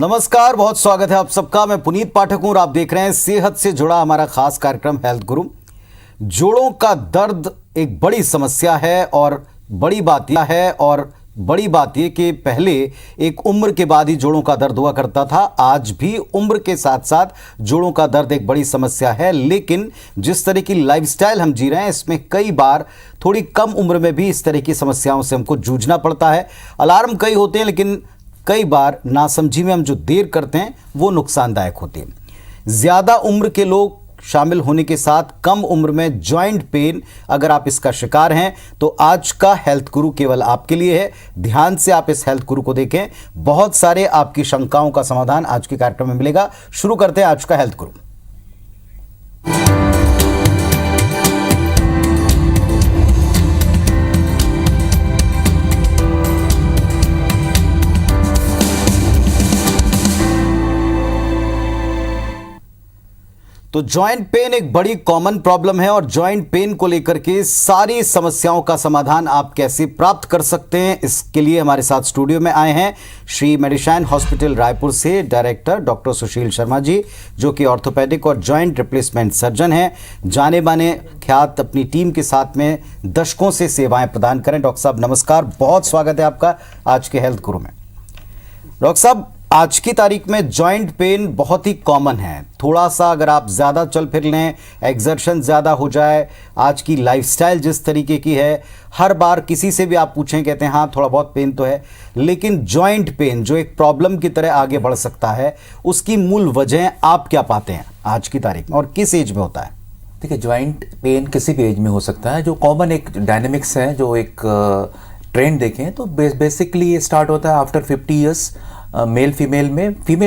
नमस्कार, बहुत स्वागत है आप सबका। मैं पुनीत पाठक हूं और आप देख रहे हैं सेहत से जुड़ा हमारा खास कार्यक्रम हेल्थ गुरु। जोड़ों का दर्द एक बड़ी समस्या है और बड़ी बात यह कि पहले एक उम्र के बाद ही जोड़ों का दर्द हुआ करता था। आज भी उम्र के साथ साथ जोड़ों का दर्द एक बड़ी समस्या है, लेकिन जिस तरह की लाइफस्टाइल हम जी रहे हैं इसमें कई बार थोड़ी कम उम्र में भी इस तरह की समस्याओं से हमको जूझना पड़ता है। अलार्म कई होते हैं, लेकिन कई बार नासमझी में हम जो देर करते हैं वो नुकसानदायक होती है। ज़्यादा उम्र के लोग शामिल होने के साथ कम उम्र में जॉइंट पेन, अगर आप इसका शिकार हैं तो आज का हेल्थ गुरु केवल आपके लिए है। ध्यान से आप इस हेल्थ गुरु को देखें, बहुत सारे आपकी शंकाओं का समाधान आज के कार्यक्रम में मिलेगा। शुरू करते हैं आज का हेल्थ गुरु। तो जॉइंट पेन एक बड़ी कॉमन प्रॉब्लम है और जॉइंट पेन को लेकर के सारी समस्याओं का समाधान आप कैसे प्राप्त कर सकते हैं, इसके लिए हमारे साथ स्टूडियो में आए हैं श्री मेडिशाइन हॉस्पिटल रायपुर से डायरेक्टर डॉक्टर सुशील शर्मा जी, जो कि ऑर्थोपेडिक और जॉइंट रिप्लेसमेंट सर्जन हैं। जाने माने ख्यात अपनी टीम के साथ में दशकों से सेवाएं प्रदान करें। डॉक्टर साहब नमस्कार, बहुत स्वागत है आपका आज के हेल्थ गुरु में। डॉक्टर साहब, आज की तारीख में जॉइंट पेन बहुत ही कॉमन है। थोड़ा सा अगर आप ज़्यादा चल फिर लें, एक्सर्शन ज़्यादा हो जाए, आज की लाइफस्टाइल जिस तरीके की है, हर बार किसी से भी आप पूछें कहते हैं हाँ थोड़ा बहुत पेन तो है। लेकिन जॉइंट पेन जो एक प्रॉब्लम की तरह आगे बढ़ सकता है, उसकी मूल वजह आप क्या पाते हैं आज की तारीख में और किस एज में होता है? देखिए, जॉइंट पेन किसी भी एज में हो सकता है। जो कॉमन एक डायनेमिक्स है, जो एक ट्रेंड देखें तो बेसिकली ये स्टार्ट होता है आफ्टर 50 ईयर्स मेल फीमेल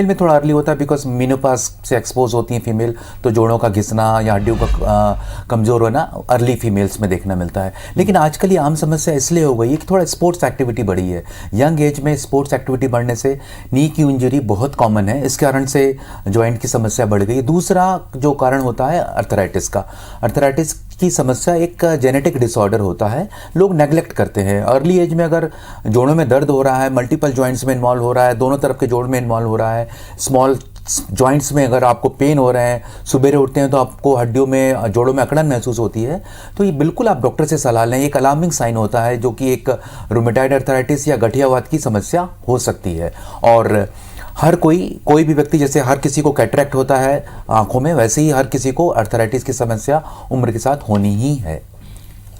में थोड़ा अर्ली होता है, बिकॉज मेनोपॉज से एक्सपोज होती हैं फीमेल, तो जोड़ों का घिसना या हड्डियों का कमज़ोर होना अर्ली फीमेल्स में देखना मिलता है। लेकिन आजकल ये आम समस्या इसलिए हो गई है कि थोड़ा स्पोर्ट्स एक्टिविटी बढ़ी है। यंग एज में स्पोर्ट्स एक्टिविटी बढ़ने से नी की इंजरी बहुत कॉमन है, इस कारण से जॉइंट की समस्या बढ़ गई। दूसरा जो कारण होता है अर्थराइटिस का। अर्थराइटिस की समस्या एक जेनेटिक डिसऑर्डर होता है, लोग नेग्लेक्ट करते हैं। अर्ली एज में अगर जोड़ों में दर्द हो रहा है, मल्टीपल जॉइंट्स में इन्वॉल्व हो रहा है, दोनों तरफ के जोड़ में इन्वॉल्व हो रहा है, स्मॉल जॉइंट्स में अगर आपको पेन हो रहे हैं, सुबेरे उठते हैं तो आपको हड्डियों में जोड़ों में अकड़न महसूस होती है, तो ये बिल्कुल आप डॉक्टर से सलाह लें। एक अलार्मिंग साइन होता है जो कि एक रूमेटॉइड अर्थराइटिस या गठियावात की समस्या हो सकती है। और हर कोई भी व्यक्ति, जैसे हर किसी को कैटरेक्ट होता है आंखों में, वैसे ही हर किसी को अर्थराइटिस की समस्या उम्र के साथ होनी ही है।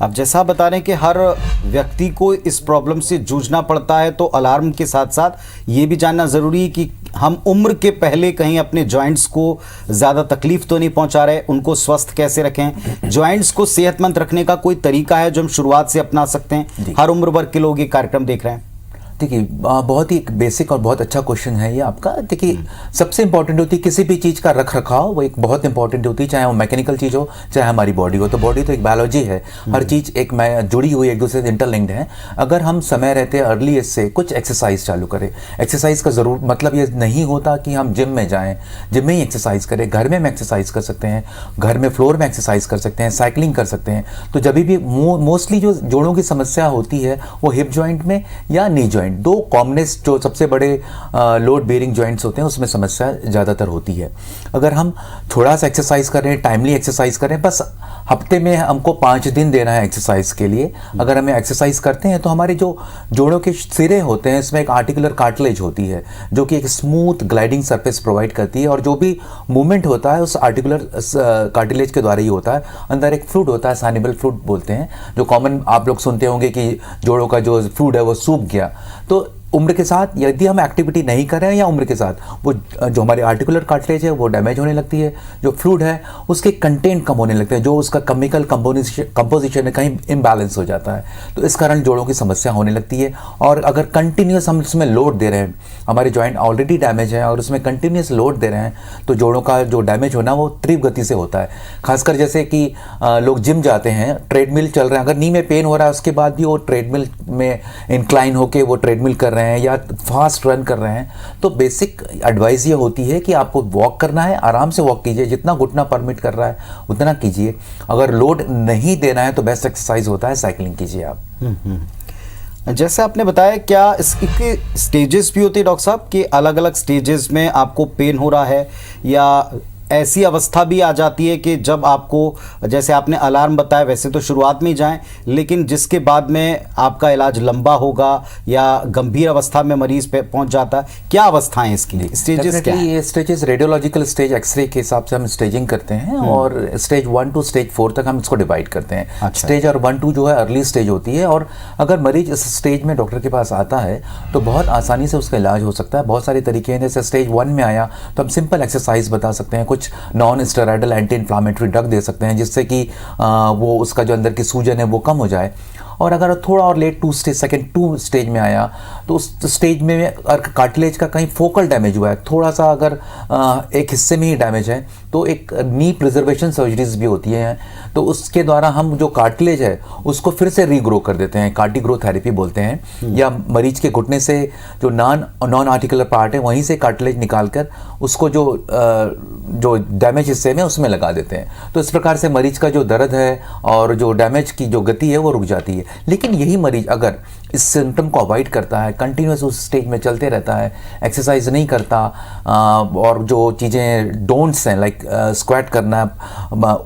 अब जैसा बता रहे हैं कि हर व्यक्ति को इस प्रॉब्लम से जूझना पड़ता है, तो अलार्म के साथ साथ ये भी जानना ज़रूरी है कि हम उम्र के पहले कहीं अपने जॉइंट्स को ज़्यादा तकलीफ तो नहीं पहुंचा रहे, उनको स्वस्थ कैसे रखें, जॉइंट्स को सेहतमंद रखने का कोई तरीका है जो हम शुरुआत से अपना सकते हैं? हर उम्र वर्ग के लोग ये कार्यक्रम देख रहे हैं। देखिए, बहुत ही बेसिक और बहुत अच्छा क्वेश्चन है ये आपका। देखिए, सबसे इंपॉर्टेंट होती है किसी भी चीज़ का रख रखाव, वो एक बहुत इंपॉर्टेंट होती है, चाहे वो मैकेनिकल चीज़ हो चाहे हमारी बॉडी हो। तो बॉडी तो एक बायोलॉजी है, हर चीज़ एक जुड़ी हुई एक दूसरे से इंटरलिंक्ड है। अगर हम समय रहते अर्ली एज से कुछ एक्सरसाइज चालू करें, एक्सरसाइज का ज़रूर मतलब ये नहीं होता कि हम जिम में जाएँ, जिम में ही एक्सरसाइज करें, घर में हम एक्सरसाइज कर सकते हैं, घर में फ्लोर में एक्सरसाइज कर सकते हैं, साइकिलिंग कर सकते हैं। तो जब भी मोस्टली जो जोड़ों की समस्या होती है वो हिप जॉइंट में या नी जॉइंट, दो कॉमनेस्ट जो सबसे बड़े लोड बेयरिंग जॉइंट्स होते हैं उसमें समस्या ज़्यादातर होती है। अगर हम थोड़ा सा एक्सरसाइज करें, टाइमली एक्सरसाइज करें, बस हफ्ते में हमको 5 दिन देना है एक्सरसाइज के लिए, अगर हमें एक्सरसाइज करते हैं तो हमारे जो जोड़ों के सिरे होते हैं इसमें एक आर्टिकुलर कार्टिलेज होती है जो कि एक स्मूथ ग्लाइडिंग सरफेस प्रोवाइड करती है, और जो भी मूवमेंट होता है उस आर्टिकुलर कार्टिलेज के द्वारा ही होता है। अंदर एक फ्लूइड होता है, सानिबल फ्लूइड बोलते हैं, जो कॉमन आप लोग सुनते होंगे कि जोड़ों का जो फ्लूइड है वो सूख गया। तो उम्र के साथ यदि हम एक्टिविटी नहीं कर रहे हैं या उम्र के साथ वो जो हमारी आर्टिकुलर कार्टिलेज है वो डैमेज होने लगती है, जो फ्लूइड है उसके कंटेंट कम होने लगते हैं, जो उसका केमिकल कंपोजिशन है कहीं इम्बैलेंस हो जाता है, तो इस कारण जोड़ों की समस्या होने लगती है। और अगर कंटिन्यूस हम इसमें लोड दे रहे हैं, हमारे जॉइंट ऑलरेडी डैमेज है और उसमें कंटिन्यूस लोड दे रहे हैं, तो जोड़ों का जो डैमेज होना वो तीव्र गति से होता है। खासकर जैसे कि लोग जिम जाते हैं, ट्रेडमिल चल रहे हैं, अगर नी में पेन हो रहा है उसके बाद भी वो ट्रेडमिल में इंक्लाइन होकर वो ट्रेडमिल कर रहे हैं या फास्ट रन कर रहे हैं, तो बेसिक एडवाइस ये होती है कि आपको वॉक करना है, आराम से वॉक कीजिए, जितना घुटना परमिट कर रहा है उतना कीजिए। अगर लोड नहीं देना है तो बेस्ट एक्सरसाइज होता है साइकिलिंग कीजिए आप। जैसे आपने बताया, क्या इसके स्टेजेस भी होते हैं डॉक्टर साहब, कि अलग अलग स्टेजेस में आपको पेन हो रहा है, या ऐसी अवस्था भी आ जाती है कि जब आपको, जैसे आपने अलार्म बताया, वैसे तो शुरुआत में ही जाएं, लेकिन जिसके बाद में आपका इलाज लंबा होगा या गंभीर अवस्था में मरीज पे पहुंच जाता है, क्या अवस्थाएं इसकी, स्टेजेस क्या है? ये स्टेजेस रेडियोलॉजिकल स्टेज एक्सरे के हिसाब से हम स्टेजिंग करते हैं, और स्टेज 1 टू स्टेज 4 तक हम इसको डिवाइड करते हैं। अच्छा। स्टेज और 1 2 जो है अर्ली स्टेज होती है, और अगर मरीज इस स्टेज में डॉक्टर के पास आता है तो बहुत आसानी से उसका इलाज हो सकता है। बहुत सारे तरीके हैं, जैसे स्टेज 1 में आया तो हम सिंपल एक्सरसाइज बता सकते हैं, कुछ non steroidal anti inflammatory drug दे सकते हैं, जिससे कि वो उसका जो अंदर की सूजन है वो कम हो जाए। और अगर थोड़ा और लेट सेकंड 2 स्टेज में आया तो उस स्टेज में अगर कार्टिलेज का कहीं फोकल डैमेज हुआ है, थोड़ा सा अगर एक हिस्से में ही डैमेज है, तो एक नी प्रिजर्वेशन सर्जरीज भी होती हैं, तो उसके द्वारा हम जो कार्टिलेज है उसको फिर से रीग्रो कर देते हैं, कार्टिग्रो थेरेपी बोलते हैं। या मरीज के घुटने से जो नॉन आर्टिकुलर पार्ट है वहीं से कार्टिलेज निकाल कर उसको जो डैमेज हिस्से में उसमें लगा देते हैं। तो इस प्रकार से मरीज का जो दर्द है और जो डैमेज की जो गति है वो रुक जाती है। लेकिन यही मरीज अगर इस सिम्टम को अवॉइड करता है, कंटिन्यूस उस स्टेज में चलते रहता है, एक्सरसाइज नहीं करता, और जो चीज़ें डोंट्स हैं लाइक स्क्वाट करना,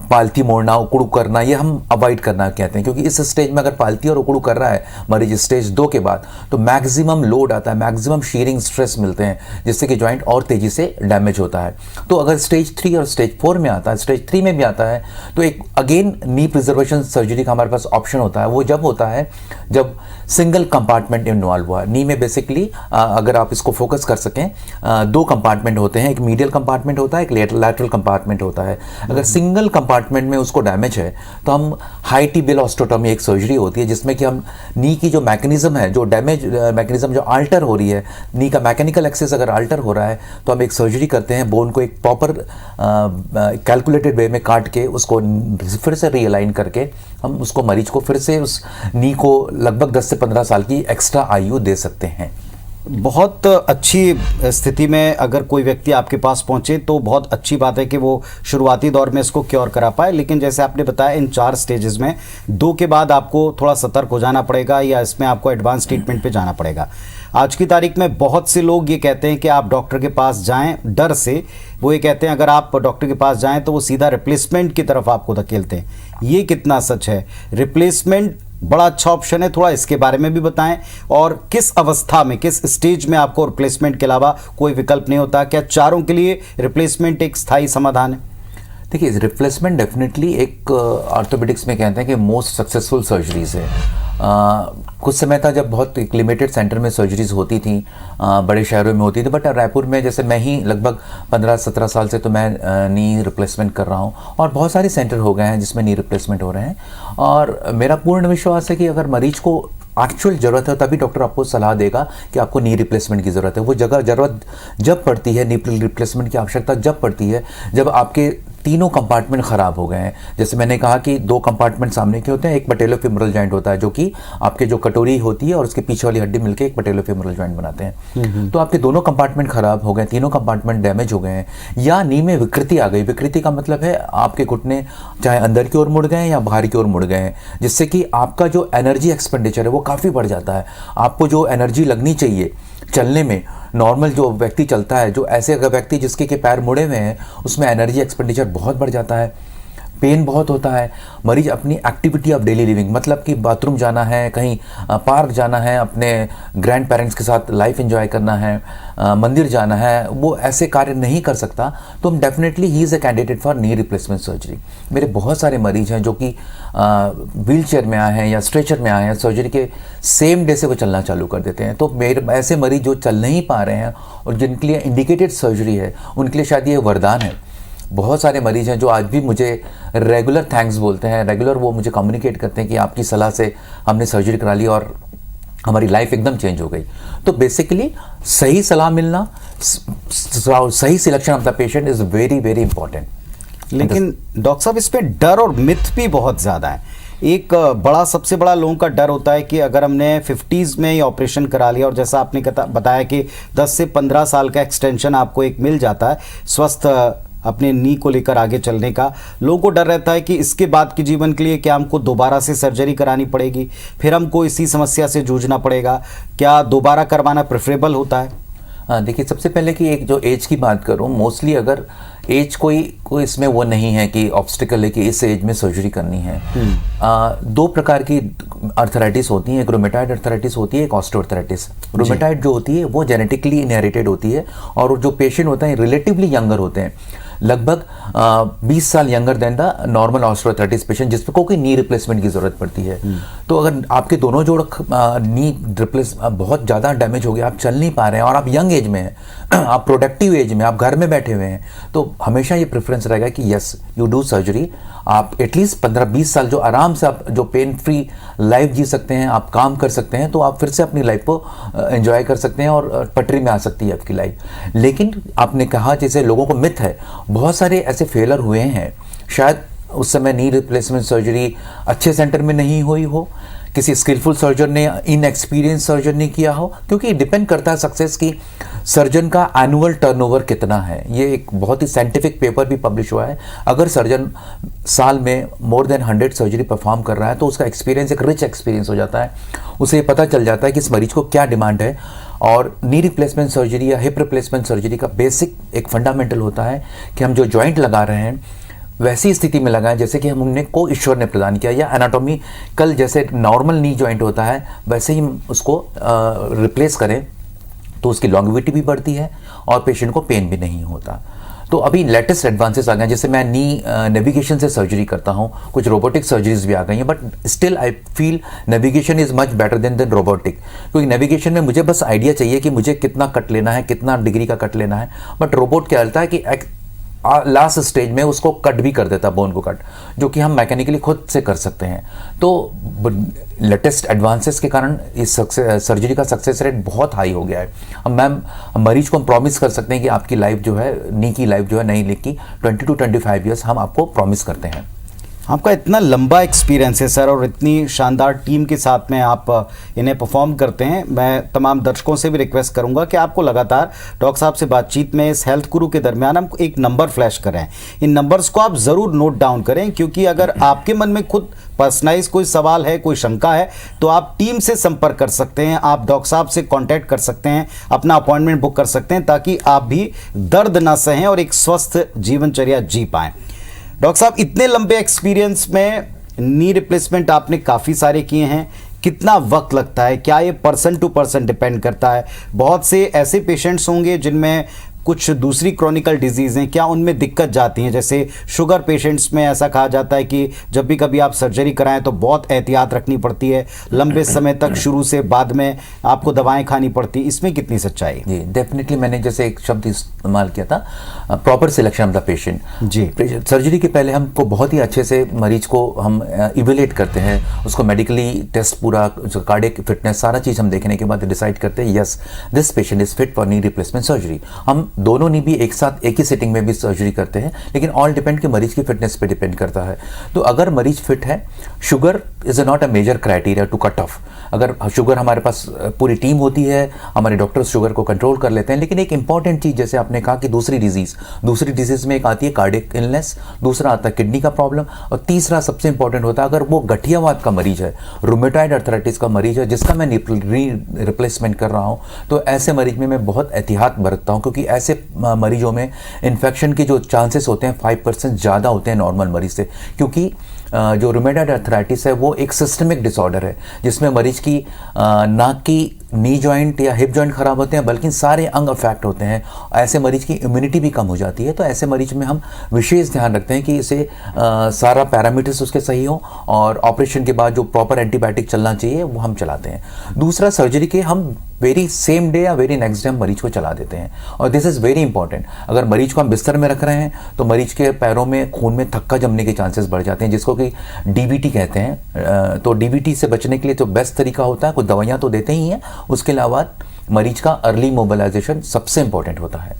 पालती मोड़ना, उकड़ू करना, ये हम अवॉइड करना कहते हैं, क्योंकि इस स्टेज में अगर पालती और उकड़ू कर रहा है मरीज स्टेज 2 के बाद तो मैक्सिमम लोड आता है, मैक्सिमम शीयरिंग स्ट्रेस मिलते हैं, जिससे कि जॉइंट और तेजी से डैमेज होता है। तो अगर स्टेज 3 और स्टेज 4 में आता है, स्टेज 3 में भी आता है, तो एक अगेन नी प्रिजर्वेशन सर्जरी का हमारे पास ऑप्शन होता है। वो जब होता है जब सिंगल कंपार्टमेंट इन्वॉल्व हुआ है। नी में बेसिकली अगर आप इसको फोकस कर सकें, 2 कंपार्टमेंट होते हैं, एक मीडियल कंपार्टमेंट होता है, एक लैटरल कंपार्टमेंट होता है। अगर सिंगल कंपार्टमेंट में उसको डैमेज है तो हम हाई टिबियल ऑस्टियोटॉमी एक सर्जरी होती है, जिसमें कि हम नी की जो मैकेनिज्म है, जो डैमेज मैकेनिज्म जो अल्टर हो रही है, नी का मैकेनिकल एक्सेस अगर अल्टर हो रहा है तो हम एक सर्जरी करते हैं, बोन को एक प्रॉपर कैलकुलेटेड वे में काट के उसको फिर से रीअलाइन करके हम उसको मरीज को फिर से उस नी को लगभग 10 से 15 साल की एक्स्ट्रा आयु दे सकते हैं। बहुत अच्छी स्थिति में अगर कोई व्यक्ति आपके पास पहुंचे तो बहुत अच्छी बात है कि वो शुरुआती दौर में इसको क्योर करा पाए। लेकिन जैसे आपने बताया, इन 4 स्टेजेस में 2 के बाद आपको थोड़ा सतर्क हो जाना पड़ेगा, या इसमें आपको एडवांस ट्रीटमेंट पे जाना पड़ेगा। आज की तारीख में बहुत से लोग ये कहते हैं कि आप डॉक्टर के पास जाएं, डर से वो ये कहते हैं अगर आप डॉक्टर के पास जाएं तो वो सीधा रिप्लेसमेंट की तरफ आपको धकेलते हैं। ये कितना सच है? रिप्लेसमेंट बड़ा अच्छा ऑप्शन है, थोड़ा इसके बारे में भी बताएं, और किस अवस्था में, किस स्टेज में आपको रिप्लेसमेंट के अलावा कोई विकल्प नहीं होता? क्या चारों के लिए रिप्लेसमेंट एक स्थायी समाधान है? देखिए, रिप्लेसमेंट डेफिनेटली एक ऑर्थोपेडिक्स में कहते हैं कि मोस्ट सक्सेसफुल सर्जरीज है। कुछ समय था जब बहुत एक लिमिटेड सेंटर में सर्जरीज होती थी, बड़े शहरों में होती थी, बट रायपुर में जैसे मैं ही लगभग 15-17 साल से तो मैं नी रिप्लेसमेंट कर रहा हूँ, और बहुत सारे सेंटर हो गए हैं जिसमें नी रिप्लेसमेंट हो रहे हैं। और मेरा पूर्ण विश्वास है कि अगर मरीज को एक्चुअल ज़रूरत है तभी डॉक्टर आपको सलाह देगा कि आपको नी रिप्लेसमेंट की ज़रूरत है। वो ज़रूरत जब पड़ती है, नी रिप्लेसमेंट की आवश्यकता जब पड़ती है जब आपके तीनों कंपार्टमेंट ख़राब हो गए हैं। जैसे मैंने कहा कि 2 कंपार्टमेंट सामने के होते हैं, एक पैटेलोफेमोरल जॉइंट होता है जो कि आपके जो कटोरी होती है और उसके पीछे वाली हड्डी मिलकर एक पैटेलोफेमोरल जॉइंट बनाते हैं। तो आपके दोनों कंपार्टमेंट ख़राब हो गए, तीनों कंपार्टमेंट डैमेज हो गए हैं, या नी में विकृति आ गई। विकृति का मतलब है आपके घुटने चाहे अंदर की ओर मुड़ गए हैं या बाहर की ओर मुड़ गए हैं, जिससे कि आपका जो एनर्जी एक्सपेंडिचर है वो काफ़ी बढ़ जाता है। आपको जो एनर्जी लगनी चाहिए चलने में, नॉर्मल जो व्यक्ति चलता है, जो ऐसे अगर व्यक्ति जिसके के पैर मुड़े हुए हैं, उसमें एनर्जी एक्सपेंडिचर बहुत बढ़ जाता है, पेन बहुत होता है। मरीज अपनी एक्टिविटी ऑफ डेली लिविंग, मतलब कि बाथरूम जाना है, कहीं पार्क जाना है, अपने ग्रैंड पेरेंट्स के साथ लाइफ एंजॉय करना है, मंदिर जाना है, वो ऐसे कार्य नहीं कर सकता, तो हम definitely he is a candidate for knee replacement surgery. मेरे बहुत सारे मरीज हैं जो कि व्हील चेयर में आए हैं या स्ट्रेचर में आए हैं, सर्जरी के सेम डे से वो चलना चालू कर देते हैं। तो मेरे ऐसे मरीज जो चल नहीं पा रहे हैं और जिनके लिए इंडिकेटेड सर्जरी है, उनके लिए शायद ये वरदान है। बहुत सारे मरीज हैं जो आज भी मुझे रेगुलर थैंक्स बोलते हैं, रेगुलर वो मुझे कम्युनिकेट करते हैं कि आपकी सलाह से हमने सर्जरी करा ली और हमारी लाइफ एकदम चेंज हो गई। तो बेसिकली सही सलाह मिलना, सही selection of the patient is very very important. लेकिन डॉक्टर साहब, इसमें डर और मिथ भी बहुत ज़्यादा है। एक सबसे बड़ा लोगों का डर होता है कि अगर हमने 50s में ये ऑपरेशन करा लिया, और जैसा आपने बताया कि 10 से 15 साल का एक्सटेंशन आपको एक मिल जाता है स्वस्थ अपने नी को लेकर आगे चलने का। लोगों को डर रहता है कि इसके बाद के जीवन के लिए क्या हमको दोबारा से सर्जरी करानी पड़ेगी, फिर हमको इसी समस्या से जूझना पड़ेगा, क्या दोबारा करवाना प्रेफरेबल होता है? हाँ, देखिए, सबसे पहले कि एक जो एज की बात करूँ, मोस्टली अगर एज कोई इसमें वो नहीं है कि ऑब्स्टिकल है कि इस एज में सर्जरी करनी है। दो प्रकार की अर्थराइटिस होती है, एक रोमेटॉइड अर्थराइटिस होती है, एक ऑस्टियोआर्थराइटिस। रोमेटॉइड जो होती है वो जेनेटिकली इनहेरिटेड होती है और जो पेशेंट होते हैं रिलेटिवली यंगर होते हैं, लगभग 20 साल younger than the normal osteoarthritis patient, जिसको कोई नी रिप्लेसमेंट की जरूरत पड़ती है। तो अगर आपके दोनों जोड़ नी रिप्लेस बहुत ज़्यादा डैमेज हो गया, आप चल नहीं पा रहे हैं और आप यंग एज में हैं, आप प्रोडक्टिव एज में, आप घर में बैठे हुए हैं, तो हमेशा ये प्रेफरेंस रहेगा कि यस यू डू सर्जरी। आप एटलीस्ट 15-20 साल जो आराम से आप जो पेन फ्री लाइफ जी सकते हैं, आप काम कर सकते हैं, तो आप फिर से अपनी लाइफ को एंजॉय कर सकते हैं और पटरी में आ सकती है आपकी लाइफ। लेकिन आपने कहा जैसे लोगों को मिथ है, बहुत सारे ऐसे फेलर हुए हैं, शायद उस समय नी रिप्लेसमेंट सर्जरी अच्छे सेंटर में नहीं हुई हो, किसी स्किलफुल सर्जन ने इनएक्सपीरियंस सर्जन ने किया हो, क्योंकि डिपेंड करता है सक्सेस की सर्जन का एनुअल टर्नओवर कितना है। ये एक बहुत ही साइंटिफिक पेपर भी पब्लिश हुआ है। अगर सर्जन साल में मोर देन 100 सर्जरी परफॉर्म कर रहा है तो उसका एक्सपीरियंस एक रिच एक्सपीरियंस हो जाता है, उसे ये पता चल जाता है कि इस मरीज को क्या डिमांड है। और नी रिप्लेसमेंट सर्जरी या हिप रिप्लेसमेंट सर्जरी का बेसिक एक फंडामेंटल होता है कि हम जो जॉइंट लगा रहे हैं वैसी स्थिति में लगाएं जैसे कि हमने को ईश्वर ने प्रदान किया, या एनाटॉमी कल जैसे नॉर्मल नी जॉइंट होता है वैसे ही उसको रिप्लेस करें, तो उसकी लॉन्गेविटी भी बढ़ती है और पेशेंट को पेन भी नहीं होता। तो अभी लेटेस्ट एडवांसेस आ गए हैं, जैसे मैं नी नेविगेशन से सर्जरी करता हूँ, कुछ रोबोटिक सर्जरीज भी आ गई हैं, but still I feel navigation is much better than robotic, क्योंकि नेविगेशन में मुझे बस आइडिया चाहिए कि मुझे कितना कट लेना है, कितना डिग्री का कट लेना है, बट रोबोट क्या होता है कि लास्ट स्टेज में उसको कट भी कर देता, बोन को कट, जो कि हम मैकेनिकली खुद से कर सकते हैं। तो लेटेस्ट एडवांसेस के कारण इस सर्जरी का सक्सेस रेट बहुत हाई हो गया है। अब मैम मरीज को हम प्रॉमिस कर सकते हैं कि आपकी लाइफ जो है, नी की लाइफ जो है, नई लीक की 20 to 25 ईयर्स हम आपको प्रॉमिस करते हैं। आपका इतना लंबा एक्सपीरियंस है सर, और इतनी शानदार टीम के साथ में आप इन्हें परफॉर्म करते हैं। मैं तमाम दर्शकों से भी रिक्वेस्ट करूंगा कि आपको लगातार डॉक्टर साहब से बातचीत में इस हेल्थ गुरु के दरमियान हम एक नंबर फ्लैश करें, इन नंबर्स को आप ज़रूर नोट डाउन करें, क्योंकि अगर आपके मन में खुद पर्सनलाइज कोई सवाल है, कोई शंका है, तो आप टीम से संपर्क कर सकते हैं, आप डॉक्टर साहब से कांटेक्ट कर सकते हैं, अपना अपॉइंटमेंट बुक कर सकते हैं, ताकि आप भी दर्द ना सहें और एक स्वस्थ जीवनचर्या जी पाएँ। डॉक्टर साहब, इतने लंबे एक्सपीरियंस में नी रिप्लेसमेंट आपने काफ़ी सारे किए हैं, कितना वक्त लगता है? क्या ये पर्सन टू पर्सन डिपेंड करता है? बहुत से ऐसे पेशेंट्स होंगे जिनमें कुछ दूसरी क्रॉनिकल डिजीज़ हैं, क्या उनमें दिक्कत जाती हैं? जैसे शुगर पेशेंट्स में ऐसा कहा जाता है कि जब भी कभी आप सर्जरी कराएं तो बहुत एहतियात रखनी पड़ती है, लंबे समय तक शुरू से बाद में आपको दवाएं खानी पड़ती, इसमें कितनी सच्चाई? जी, डेफिनेटली मैंने जैसे एक शब्द इस्तेमाल किया था, proper selection of the patient. जी, सर्जरी के पहले हमको बहुत ही अच्छे से मरीज को हम इवेल्युएट करते हैं, उसको मेडिकली टेस्ट पूरा, कार्डियक फिटनेस सारा चीज़ हम देखने के बाद डिसाइड करते हैं yes this patient is fit for knee replacement surgery. हम दोनों नी भी एक साथ एक ही सिटिंग में भी सर्जरी करते हैं, लेकिन ऑल डिपेंड कि मरीज की फिटनेस पे डिपेंड करता है। तो अगर मरीज फिट है, sugar is not a major criteria to cut off. अगर शुगर हमारे पास पूरी टीम होती है, हमारे डॉक्टर्स शुगर को कंट्रोल कर लेते हैं। लेकिन एक इंपॉर्टेंट चीज़, जैसे आपने कहा कि दूसरी डिजीज़ में एक आती है कार्डियक इलनेस, दूसरा आता है किडनी का प्रॉब्लम, और तीसरा सबसे इंपॉर्टेंट होता है अगर वो गठियावाद का मरीज है, रूमेटॉइड अर्थराइटिस का मरीज है, जिसका मैं रिप्लेसमेंट कर रहा हूँ, तो ऐसे मरीज में मैं बहुत एहतियात बरतता हूँ, क्योंकि ऐसे मरीजों में इन्फेक्शन के जो चांसेस होते हैं 5% ज़्यादा होते हैं नॉर्मल मरीज से, क्योंकि जो रूमेटॉइड अर्थराइटिस है वो एक सिस्टमिक डिसऑर्डर है, जिसमें मरीज की नाक की नी जॉइंट या हिप जॉइंट खराब होते हैं, बल्कि सारे अंग अफेक्ट होते हैं। ऐसे मरीज की इम्यूनिटी भी कम हो जाती है। तो ऐसे मरीज में हम विशेष ध्यान रखते हैं कि इसे सारा पैरामीटर्स उसके सही हो, और ऑपरेशन के बाद जो प्रॉपर एंटीबायोटिक चलना चाहिए वो हम चलाते हैं। दूसरा, सर्जरी के हम वेरी सेम डे या वेरी नेक्स्ट डे हम मरीज को चला देते हैं, और दिस इज़ वेरी इंपॉर्टेंट। अगर मरीज को हम बिस्तर में रख रहे हैं तो मरीज के पैरों में खून में थक्का जमने के चांसेस बढ़ जाते हैं, जिसको कि डीबीटी कहते हैं। तो डीबीटी से बचने के लिए तो बेस्ट तरीका होता है, कुछ दवाइयाँ तो देते ही हैं, उसके अलावा मरीज का अर्ली मोबिलाइजेशन सबसे इंपॉर्टेंट होता है।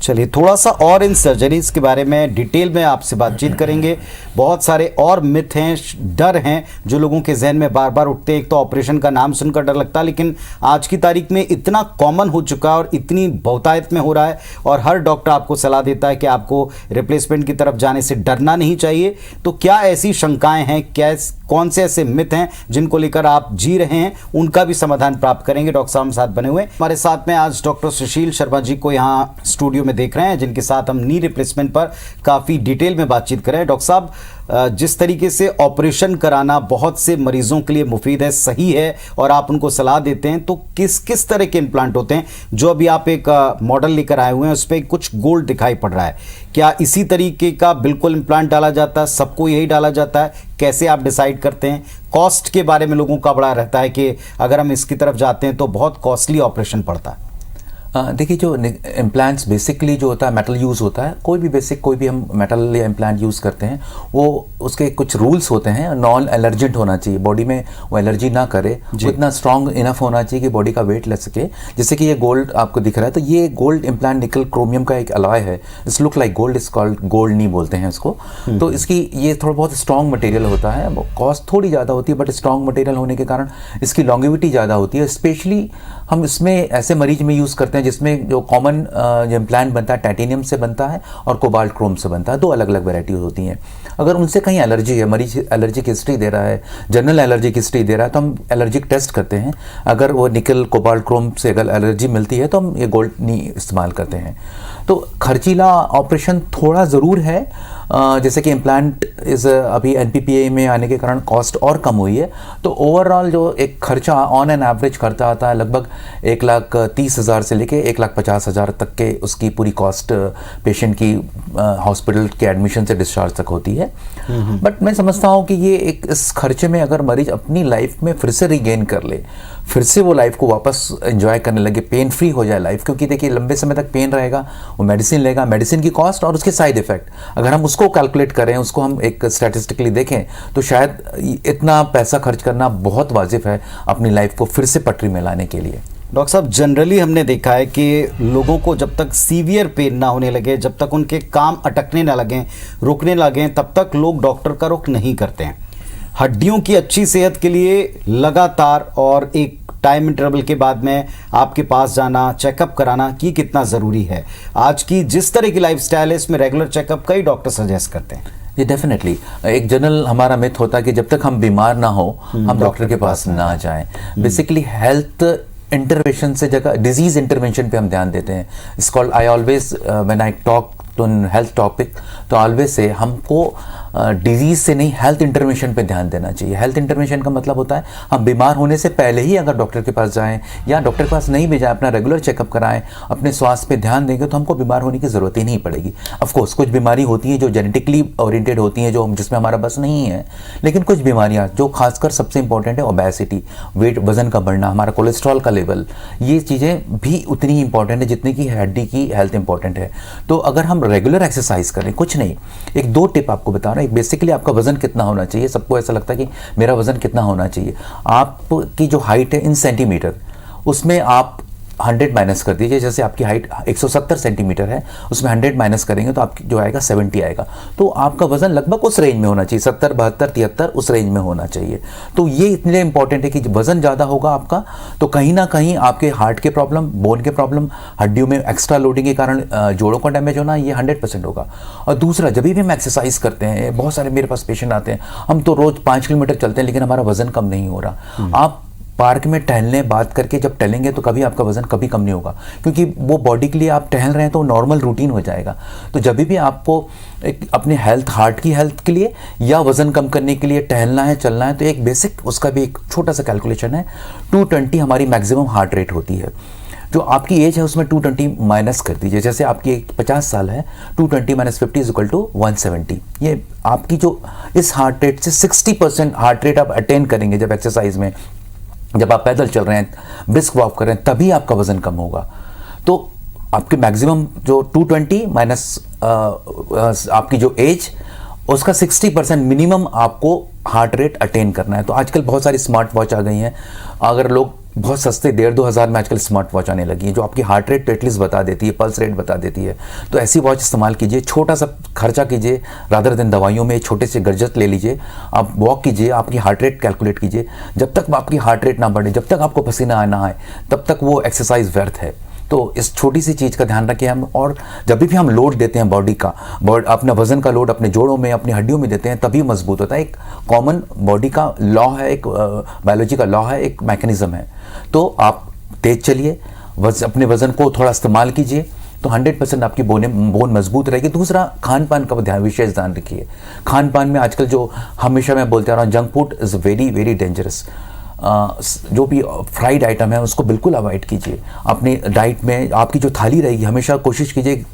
चलिए थोड़ा सा और इन सर्जरीज के बारे में डिटेल में आपसे बातचीत करेंगे। बहुत सारे और मिथ हैं, डर हैं जो लोगों के जहन में बार बार उठते हैं। एक तो ऑपरेशन का नाम सुनकर डर लगता है, लेकिन आज की तारीख में इतना कॉमन हो चुका है और इतनी बहुतायत में हो रहा है और हर डॉक्टर आपको सलाह देता है कि आपको रिप्लेसमेंट की तरफ जाने से डरना नहीं चाहिए। तो क्या ऐसी शंकाएं हैं, क्या कौन से ऐसे मिथ हैं जिनको लेकर आप जी रहे हैं, उनका भी समाधान प्राप्त करेंगे। डॉक्टर साहब साथ बने हुए हमारे साथ में आज डॉक्टर सुशील शर्मा जी को यहाँ स्टूडियो में देख रहे हैं, जिनके साथ हम नी रिप्लेसमेंट पर काफ़ी डिटेल में बातचीत करें। डॉक्टर साहब, जिस तरीके से ऑपरेशन कराना बहुत से मरीजों के लिए मुफीद है, सही है और आप उनको सलाह देते हैं, तो किस किस तरह के इम्प्लांट होते हैं? जो अभी आप एक मॉडल लेकर आए हुए हैं उस पर कुछ गोल्ड दिखाई पड़ रहा है, क्या इसी तरीके का बिल्कुल इम्प्लांट डाला जाता है? सबको यही डाला जाता है? कैसे आप डिसाइड करते हैं? कॉस्ट के बारे में लोगों का बड़ा रहता है कि अगर हम इसकी तरफ जाते हैं तो बहुत कॉस्टली ऑपरेशन पड़ता है। देखिए, जो इम्प्लांट्स बेसिकली जो होता है मेटल यूज़ होता है, कोई भी हम मेटल या इम्प्लांट यूज़ करते हैं, वो उसके कुछ रूल्स होते हैं। नॉन एलर्जेंट होना चाहिए, बॉडी में वो एलर्जी ना करे, उतना स्ट्रांग इनफ होना चाहिए कि बॉडी का वेट ले सके। जैसे कि ये गोल्ड आपको दिख रहा है, तो ये गोल्ड इम्प्लांट निकल क्रोमियम का एक अलॉय है। It's look like gold, is called gold नहीं बोलते हैं इसको। तो इसकी ये थोड़ा बहुत स्ट्रॉन्ग मटेरियल होता है, कॉस्ट थोड़ी ज़्यादा होती है, बट स्ट्रॉन्ग मटेरियल होने के कारण इसकी लॉन्गेविटी ज़्यादा होती है। स्पेशली हम इसमें ऐसे मरीज में यूज़ करते हैं जिसमें जो कॉमन जो इम्प्लांट बनता है टाइटेनियम से बनता है और कोबाल्ट क्रोम से बनता है। दो अलग अलग वैरायटी होती हैं। अगर उनसे कहीं एलर्जी है, मरीज एलर्जिक हिस्ट्री दे रहा है, जनरल एलर्जिक हिस्ट्री दे रहा है, तो हम एलर्जिक टेस्ट करते हैं। अगर वो निकल कोबाल्ट क्रोम से अगर एलर्जी मिलती है तो हम ये गोल्ड नहीं इस्तेमाल करते हैं। तो खर्चीला ऑपरेशन थोड़ा ज़रूर है, जैसे कि इम्प्लांट अभी NPPA में आने के कारण कॉस्ट और कम हुई है। तो ओवरऑल जो एक खर्चा ऑन एन एवरेज खर्चा आता है लगभग 1,30,000 से लेके 1,50,000 तक के उसकी पूरी कॉस्ट पेशेंट की हॉस्पिटल के एडमिशन से डिस्चार्ज तक होती है। बट मैं समझता हूँ कि ये एक इस खर्चे में अगर मरीज अपनी लाइफ में फिर से रिगेन कर ले, फिर से वो लाइफ को वापस एंजॉय करने लगे, पेन फ्री हो जाए लाइफ, क्योंकि देखिए लंबे समय तक पेन रहेगा, वो मेडिसिन लेगा, मेडिसिन की कॉस्ट और उसके साइड इफेक्ट अगर हम उसको कैलकुलेट करें, उसको हम एक स्टैटिस्टिकली देखें, तो शायद इतना पैसा खर्च करना बहुत वाजिब है अपनी लाइफ को फिर से पटरी में लाने के लिए। डॉक्टर साहब, जनरली हमने देखा है कि लोगों को जब तक सीवियर पेन ना होने लगे, जब तक उनके काम अटकने ना लगें, रुकने लगें, तब तक लोग डॉक्टर का रुख नहीं करते हैं। हड्डियों की अच्छी सेहत के लिए लगातार और एक टाइम इंटरवल के बाद में आपके पास जाना, चेकअप कराना कि कितना ज़रूरी है? आज की जिस तरह की लाइफस्टाइल है, इसमें रेगुलर चेकअप का ही डॉक्टर सजेस्ट करते हैं। ये डेफिनेटली एक जनरल हमारा मिथ होता है कि जब तक हम बीमार ना हो हम डॉक्टर के पास ना जाएं। बेसिकली हेल्थ इंटरवेंशन से जगह डिजीज इंटरवेंशन पे हम ध्यान देते हैं। It's called, I always when I talk to health topic, तो ऑलवेज से हमको डिजीज से नहीं हेल्थ इंटरवेंशन पे ध्यान देना चाहिए। हेल्थ इंटरवेंशन का मतलब होता है हम बीमार होने से पहले ही अगर डॉक्टर के पास जाएं या डॉक्टर के पास नहीं भी जाएं, अपना रेगुलर चेकअप कराएं, अपने स्वास्थ्य पे ध्यान देंगे तो हमको बीमार होने की ज़रूरत ही नहीं पड़ेगी। ऑफकोर्स कुछ बीमारी होती हैं जो जेनेटिकली ओरिएंटेड होती हैं, जो जिसमें हमारा बस नहीं है, लेकिन कुछ बीमारियाँ जो खासकर सबसे इंपॉर्टेंट है ओबेसिटी, वेट, वजन का बढ़ना, हमारा कोलेस्ट्रॉल का लेवल, ये चीज़ें भी उतनी ही इंपॉर्टेंट है जितनी कि हड्डी की हेल्थ इंपॉर्टेंट है। तो अगर हम रेगुलर एक्सरसाइज करें, कुछ नहीं, एक दो टिप आपको बता रहा हूँ। एक बेसिकली आपका वजन कितना होना चाहिए। सबको ऐसा लगता है कि मेरा वजन कितना होना चाहिए। आपकी जो हाइट है इन सेंटीमीटर, उसमें आप 100 माइनस कर दीजिए। जैसे आपकी हाइट 170 सेंटीमीटर है, उसमें 100 माइनस करेंगे तो आपकी जो आएगा 70 आएगा। तो आपका वजन लगभग उस रेंज में होना चाहिए, 70, 72, 73 उस रेंज में होना चाहिए। तो ये इतने इंपॉर्टेंट है कि वजन ज़्यादा होगा आपका तो कहीं ना कहीं आपके हार्ट के प्रॉब्लम, बोन के प्रॉब्लम, हड्डियों में एक्स्ट्रा लोडिंग के कारण जोड़ों का डैमेज होना, ये 100% होगा। और दूसरा, जब भी हम एक्सरसाइज करते हैं, बहुत सारे मेरे पास पेशेंट आते हैं, हम तो रोज़ 5 किलोमीटर चलते हैं लेकिन हमारा वजन कम नहीं हो रहा। आप पार्क में टहलने बात करके जब टहलेंगे तो कभी आपका वजन कभी कम नहीं होगा, क्योंकि वो बॉडी के लिए आप टहल रहे हैं तो नॉर्मल रूटीन हो जाएगा। तो जब भी आपको एक अपने हेल्थ, हार्ट की हेल्थ के लिए या वजन कम करने के लिए टहलना है, चलना है, तो एक बेसिक उसका भी एक छोटा सा कैलकुलेशन है। 220 हमारी मैक्सिमम हार्ट रेट होती है। जो आपकी एज है उसमें 220 माइनस कर दीजिए। जैसे आपकी 50 साल है, 220 माइनस 50 इज इक्वल टू 170। ये आपकी जो इस हार्ट रेट से 60% हार्ट रेट आप अटेन करेंगे जब एक्सरसाइज में, जब आप पैदल चल रहे हैं, ब्रिस्क वॉक कर रहे हैं, तभी आपका वजन कम होगा। तो आपके मैक्सिमम जो 220 माइनस आपकी जो एज, उसका 60% मिनिमम आपको हार्ट रेट अटेन करना है। तो आजकल बहुत सारी स्मार्ट वॉच आ गई हैं। अगर लोग बहुत सस्ते 1,500-2 हज़ार में आजकल स्मार्ट वॉच आने लगी है जो आपकी हार्ट रेट एटलीस्ट बता देती है, पल्स रेट बता देती है। तो ऐसी वॉच इस्तेमाल कीजिए, छोटा सा खर्चा कीजिए, रादर देन दवाइयों में छोटे से गरजत ले लीजिए, आप वॉक कीजिए, आपकी हार्ट रेट कैलकुलेट कीजिए। जब तक आपकी हार्ट रेट ना बढ़े, जब तक आपको पसीना ना आए, तब तक वो एक्सरसाइज व्यर्थ है। तो इस छोटी सी चीज़ का ध्यान रखें हम। और जब भी हम लोड देते हैं बॉडी का, अपना वजन का लोड अपने जोड़ों में, अपनी हड्डियों में देते हैं, तभी मजबूत होता है। एक कॉमन बॉडी का लॉ है, एक बायोलॉजी का लॉ है, एक मैकेनिज्म है। तो आप तेज चलिए, अपने वजन को थोड़ा इस्तेमाल कीजिए, तो 100% आपकी बोन मजबूत रहेगी। दूसरा, खान पान का विशेष ध्यान रखिए। खान पान में आजकल जो हमेशा मैं बोलते आ रहा हूँ, junk food is very very dangerous. जो भी फ्राइड आइटम है उसको बिल्कुल अवॉइड कीजिए। अपनी डाइट में आपकी जो थाली रहेगी, हमेशा कोशिश कीजिए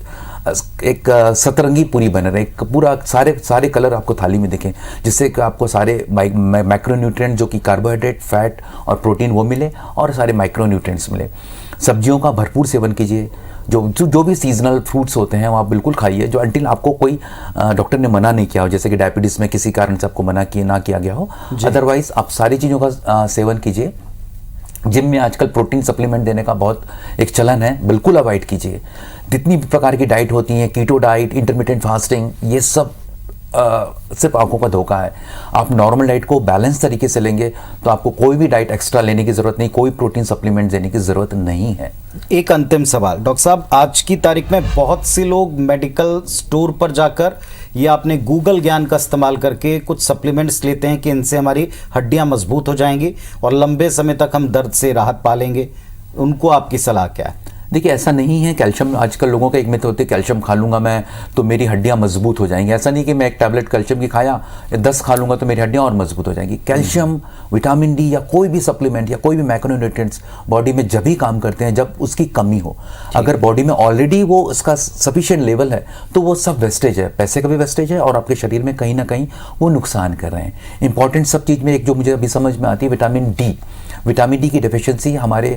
एक सतरंगी पूरी बने रहे, एक पूरा सारे कलर आपको थाली में दिखें, जिससे कि आपको सारे माइक्रोन्यूट्रिएंट जो कि कार्बोहाइड्रेट, फैट और प्रोटीन वो मिले, और सारे माइक्रोन्यूट्रिएंट्स मिले। सब्जियों का भरपूर सेवन कीजिए। जो भी सीजनल फ्रूट्स होते हैं वो आप बिल्कुल खाइए, जो अंटिल आपको कोई डॉक्टर ने मना नहीं किया हो, जैसे कि डायबिटीज़ में किसी कारण से आपको मना किया गया हो। अदरवाइज आप सारी चीज़ों का सेवन कीजिए। जिम में आजकल प्रोटीन सप्लीमेंट देने का बहुत एक चलन है, बिल्कुल अवॉइड कीजिए। जितनी भी प्रकार की डाइट होती हैं, कीटो डाइट, इंटरमिटेंट फास्टिंग, ये सब सिर्फ आंखों का धोखा है। आप नॉर्मल डाइट को बैलेंस तरीके से लेंगे तो आपको कोई भी डाइट एक्स्ट्रा लेने की ज़रूरत नहीं, कोई प्रोटीन सप्लीमेंट देने की ज़रूरत नहीं है। एक अंतिम सवाल डॉक्टर साहब, आज की तारीख में बहुत से लोग मेडिकल स्टोर पर जाकर या अपने गूगल ज्ञान का इस्तेमाल करके कुछ सप्लीमेंट्स लेते हैं कि इनसे हमारी हड्डियां मजबूत हो जाएंगी और लंबे समय तक हम दर्द से राहत पा लेंगे। उनको आपकी सलाह क्या है? देखिए, ऐसा नहीं है। कैल्शियम, आजकल लोगों का एक मिथ होती है कैल्शियम खा लूंगा मैं तो मेरी हड्डियां मजबूत हो जाएंगी। ऐसा नहीं कि मैं एक टैबलेट कैल्शियम की खाया, 10 खा लूंगा तो मेरी हड्डियां और मजबूत हो जाएंगी। कैल्शियम, विटामिन डी या कोई भी सप्लीमेंट या कोई भी मैक्रोन्यूट्रिएंट्स बॉडी में जब ही काम करते हैं जब उसकी कमी हो। अगर बॉडी में ऑलरेडी वो उसका सफिशिएंट लेवल है तो वो सब वेस्टेज है, पैसे का भी वेस्टेज है और आपके शरीर में कहीं ना कहीं वो नुकसान कर रहे हैं। इंपॉर्टेंट सब चीज़ में एक जो मुझे अभी समझ में आती है, विटामिन डी की डेफिशिएंसी हमारे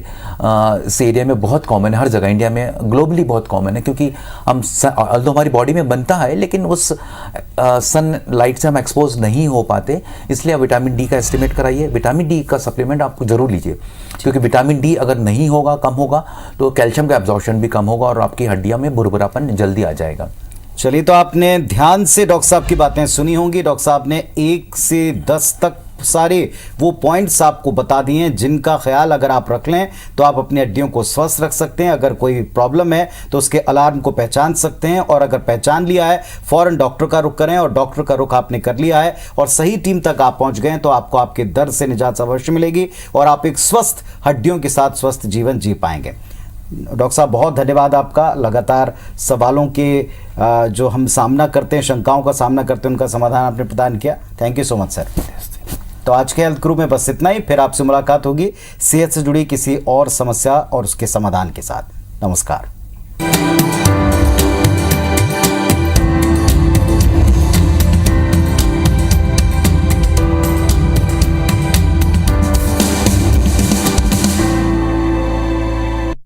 इस एरिया में बहुत कॉमन है, हर जगह इंडिया में, ग्लोबली बहुत कॉमन है, क्योंकि हम तो हमारी बॉडी में बनता है लेकिन उस सन लाइट से हम एक्सपोज नहीं हो पाते, इसलिए आप विटामिन डी का एस्टिमेट कराइए। विटामिन डी का सप्लीमेंट आप जरूर लीजिए, क्योंकि विटामिन डी अगर नहीं होगा, कम होगा, तो कैल्शियम का एब्जॉर्प्शन भी कम होगा और आपकी हड्डियों में भुरभुरापन जल्दी आ जाएगा। चलिए, तो आपने ध्यान से डॉक्टर साहब की बातें सुनी होंगी। डॉक्टर साहब ने 1 से 10 तक सारे वो पॉइंट्स आपको बता दिए हैं जिनका ख्याल अगर आप रख लें तो आप अपनी हड्डियों को स्वस्थ रख सकते हैं। अगर कोई प्रॉब्लम है तो उसके अलार्म को पहचान सकते हैं, और अगर पहचान लिया है फौरन डॉक्टर का रुख करें, और डॉक्टर का रुख आपने कर लिया है और सही टीम तक आप पहुंच गए तो आपको आपके दर्द से निजात अवश्य मिलेगी और आप एक स्वस्थ हड्डियों के साथ स्वस्थ जीवन जी पाएंगे। डॉक्टर साहब, बहुत धन्यवाद आपका। लगातार सवालों के जो हम सामना करते हैं, शंकाओं का सामना करते हैं, उनका समाधान आपने प्रदान किया। Thank you so much sir. तो आज के हेल्थ गुरु में बस इतना ही। फिर आपसे मुलाकात होगी सेहत से जुड़ी किसी और समस्या और उसके समाधान के साथ। नमस्कार।